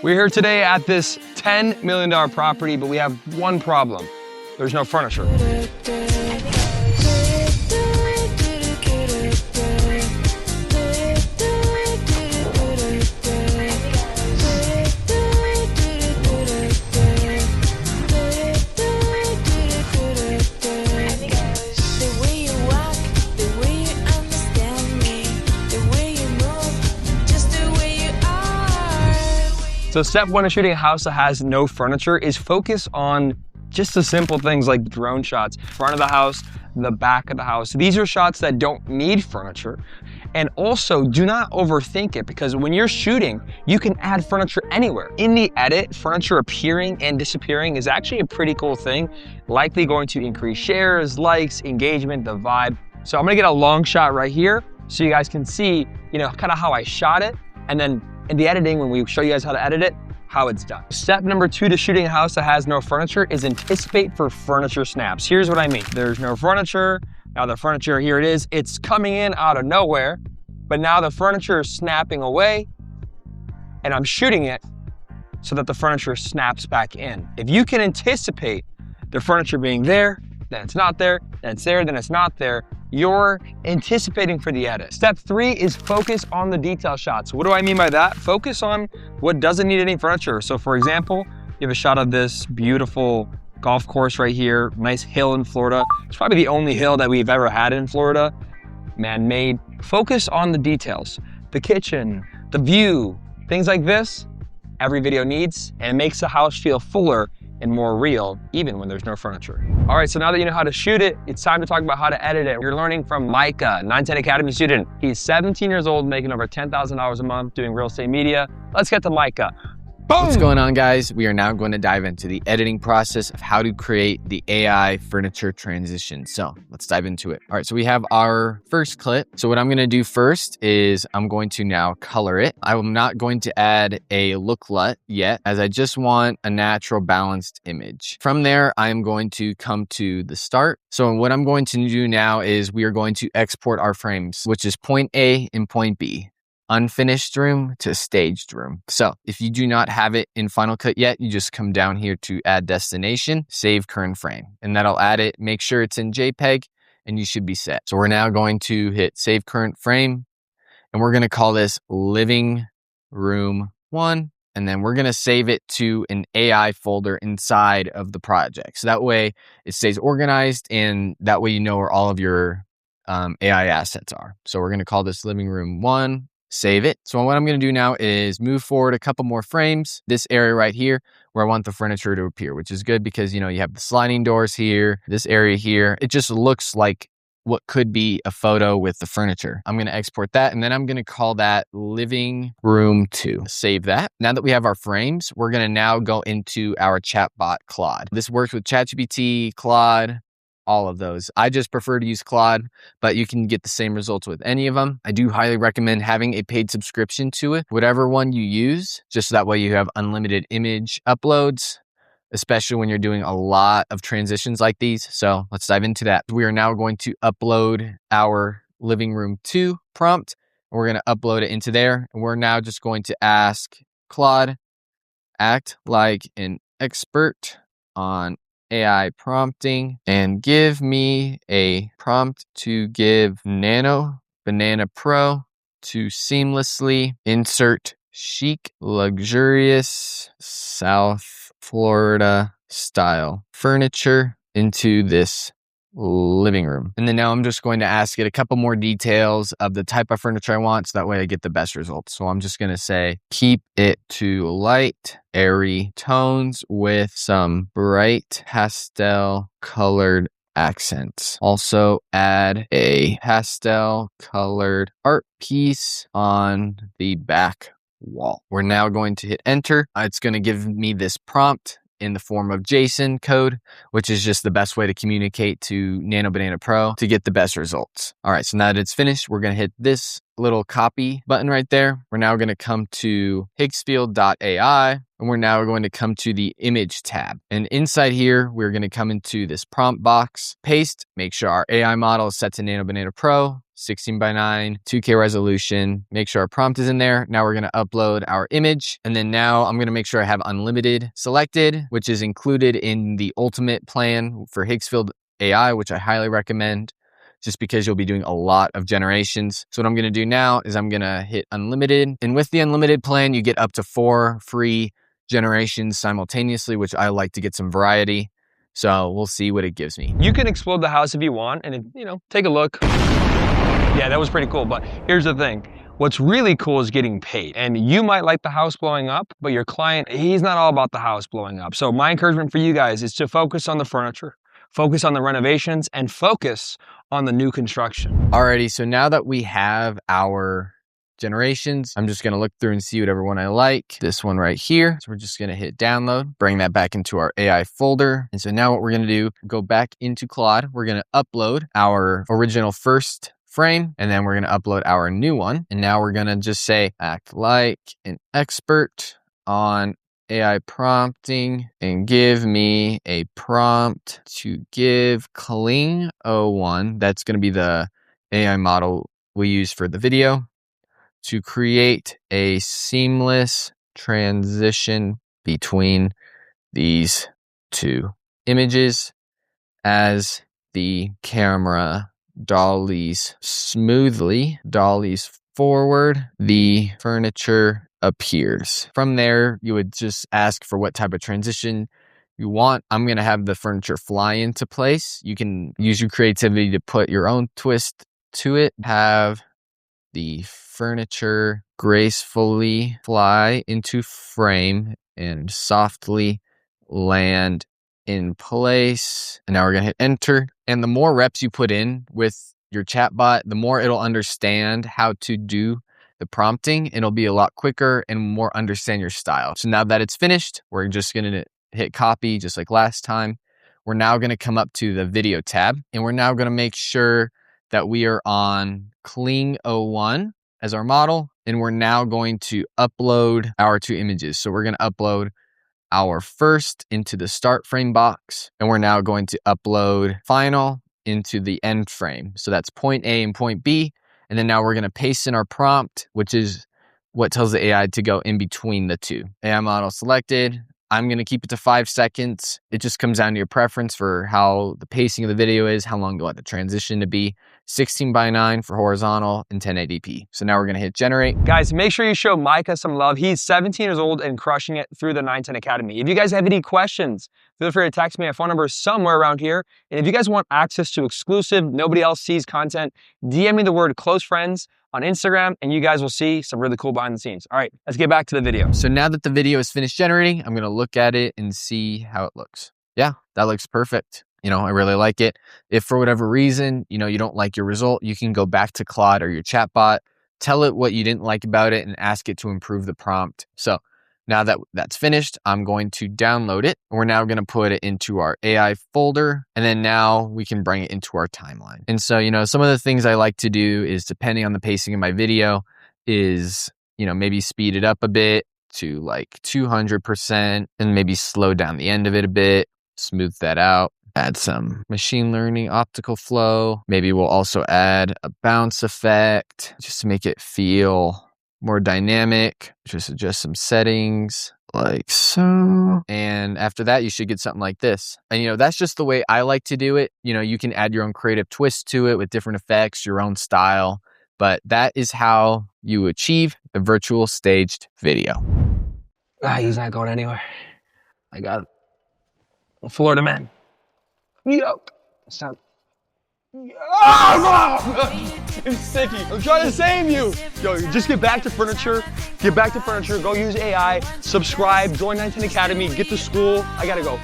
We're here today at this $10 million property, but we have one problem. There's no furniture. So step one of shooting a house that has no furniture is focus on just the simple things like drone shots, front of the house, the back of the house. These are shots that don't need furniture. And also do not overthink it, because when you're shooting, you can add furniture anywhere. In the edit, furniture appearing and disappearing is actually a pretty cool thing, likely going to increase shares, likes, engagement, the vibe. So I'm gonna get a long shot right here so you guys can see, kind of how I shot it, and then in the editing, when we show you guys how to edit it, how it's done. Step number 2 to shooting a house that has no furniture is anticipate for furniture snaps. Here's what I mean. There's no furniture. Now the furniture, here it is. It's coming in out of nowhere, but now the furniture is snapping away, and I'm shooting it so that the furniture snaps back in. If you can anticipate the furniture being there, then it's not there, then it's there, then it's not there, you're anticipating for the edit. Step 3 is focus on the detail shots. What do I mean by that? Focus on what doesn't need any furniture. So for example, you have a shot of this beautiful golf course right here, nice hill in Florida. It's probably the only hill that we've ever had in Florida, man-made. Focus on the details, the kitchen, the view, things like this, every video needs, and it makes the house feel fuller and more real, even when there's no furniture. All right, so now that you know how to shoot it, it's time to talk about how to edit it. You're learning from Micah, 910 Academy student. He's 17 years old, making over $10,000 a month doing real estate media. Let's get to Micah. Boom! What's going on, guys? We are now going to dive into the editing process of how to create the AI furniture transition. So let's dive into it. All right, so we have our first clip. So what I'm going to do first is I'm going to now color it. I'm not going to add a look LUT yet, as I just want a natural balanced image. From there, I'm going to come to the start. So what I'm going to do now is we are going to export our frames, which is point A and point B. Unfinished room to staged room. So if you do not have it in Final Cut yet, you just come down here to add destination, save current frame, and that'll add it. Make sure it's in JPEG and you should be set. So we're now going to hit save current frame, and we're going to call this living room 1. And then we're going to save it to an AI folder inside of the project. So that way it stays organized, and that way you know where all of your AI assets are. So we're going to call this living room 1. Save it. So what I'm going to do now is move forward a couple more frames. This area right here where I want the furniture to appear, which is good because, you have the sliding doors here, this area here. It just looks like what could be a photo with the furniture. I'm going to export that, and then I'm going to call that living room 2. Save that. Now that we have our frames, we're going to now go into our chatbot, Claude. This works with ChatGPT, Claude, all of those. I just prefer to use Claude, but you can get the same results with any of them. I do highly recommend having a paid subscription to it, whatever one you use, just so that way you have unlimited image uploads, especially when you're doing a lot of transitions like these. So let's dive into that. We are now going to upload our living room 2 prompt. We're going to upload it into there. And we're now just going to ask Claude, act like an expert on AI prompting, and give me a prompt to give Nano Banana Pro to seamlessly insert chic, luxurious South Florida style furniture into this living room. And then now I'm just going to ask it a couple more details of the type of furniture I want, so that way I get the best results. So I'm just going to say, keep it to light, airy tones with some bright pastel colored accents. Also add a pastel colored art piece on the back wall. We're now going to hit enter. It's going to give me this prompt in the form of JSON code, which is just the best way to communicate to Nano Banana Pro to get the best results. All right, so now that it's finished, we're going to hit this little copy button right there. We're now going to come to Higgsfield AI, and we're now going to come to the image tab. And inside here, we're going to come into this prompt box, paste, make sure our AI model is set to Nano Banana Pro, 16 by 9, 2K resolution. Make sure our prompt is in there. Now we're gonna upload our image. And then now I'm gonna make sure I have unlimited selected, which is included in the ultimate plan for Higgsfield AI, which I highly recommend, just because you'll be doing a lot of generations. So what I'm gonna do now is I'm gonna hit unlimited. And with the unlimited plan, you get up to 4 free generations simultaneously, which I like to get some variety. So we'll see what it gives me. You can explode the house if you want and, take a look. Yeah, that was pretty cool, but here's the thing. What's really cool is getting paid. And you might like the house blowing up, but your client, he's not all about the house blowing up. So my encouragement for you guys is to focus on the furniture, focus on the renovations, and focus on the new construction. Alrighty, so now that we have our generations, I'm just gonna look through and see whatever one I like. This one right here. So we're just gonna hit download, bring that back into our AI folder. And so now what we're gonna do, go back into Claude. We're gonna upload our original first frame, and then we're gonna upload our new one. And now we're gonna just say, act like an expert on AI prompting and give me a prompt to give Kling01. That's gonna be the AI model we use for the video, to create a seamless transition between these two images as the camera dollies forward, the furniture appears. From there, you would just ask for what type of transition you want. I'm going to have the furniture fly into place. You can use your creativity to put your own twist to it. Have the furniture gracefully fly into frame and softly land in place. And now we're going to hit enter. And the more reps you put in with your chatbot, the more it'll understand how to do the prompting. It'll be a lot quicker and more understand your style. So now that it's finished, we're just going to hit copy just like last time. We're now going to come up to the video tab, and we're now going to make sure that we are on Kling01 as our model, and we're now going to upload our 2 images. So we're going to upload our first into the start frame box, and we're now going to upload final into the end frame. So that's point A and point B. And then now we're going to paste in our prompt, which is what tells the AI to go in between the 2. AI model selected. I'm going to keep it to 5 seconds. It just comes down to your preference for how the pacing of the video is, how long you want the transition to be. 16 by 9 for horizontal and 1080p. So now we're going to hit generate. Guys, make sure you show Micah some love. He's 17 years old and crushing it through the 910 Academy. If you guys have any questions, feel free to text me. My phone number is somewhere around here. And if you guys want access to exclusive, nobody else sees content, DM me the word close friends on Instagram, and you guys will see some really cool behind the scenes. All right, let's get back to the video. So now that the video is finished generating, I'm going to look at it and see how it looks. Yeah, that looks perfect. I really like it. If for whatever reason, you don't like your result, you can go back to Claude or your chatbot, tell it what you didn't like about it, and ask it to improve the prompt. So now that that's finished, I'm going to download it. We're now going to put it into our AI folder, and then now we can bring it into our timeline. And so, some of the things I like to do is, depending on the pacing of my video, is, maybe speed it up a bit to like 200% and maybe slow down the end of it a bit, smooth that out. Add some machine learning optical flow. Maybe we'll also add a bounce effect just to make it feel more dynamic. Just adjust some settings like so. And after that, you should get something like this. And that's just the way I like to do it. You can add your own creative twist to it with different effects, your own style. But that is how you achieve the virtual staged video. He's not going anywhere. I got Florida man. Yo, stop. It's sticky. I'm trying to save you. Yo, just get back to furniture. Get back to furniture. Go use AI. Subscribe. Join 910 Academy. Get to school. I gotta go.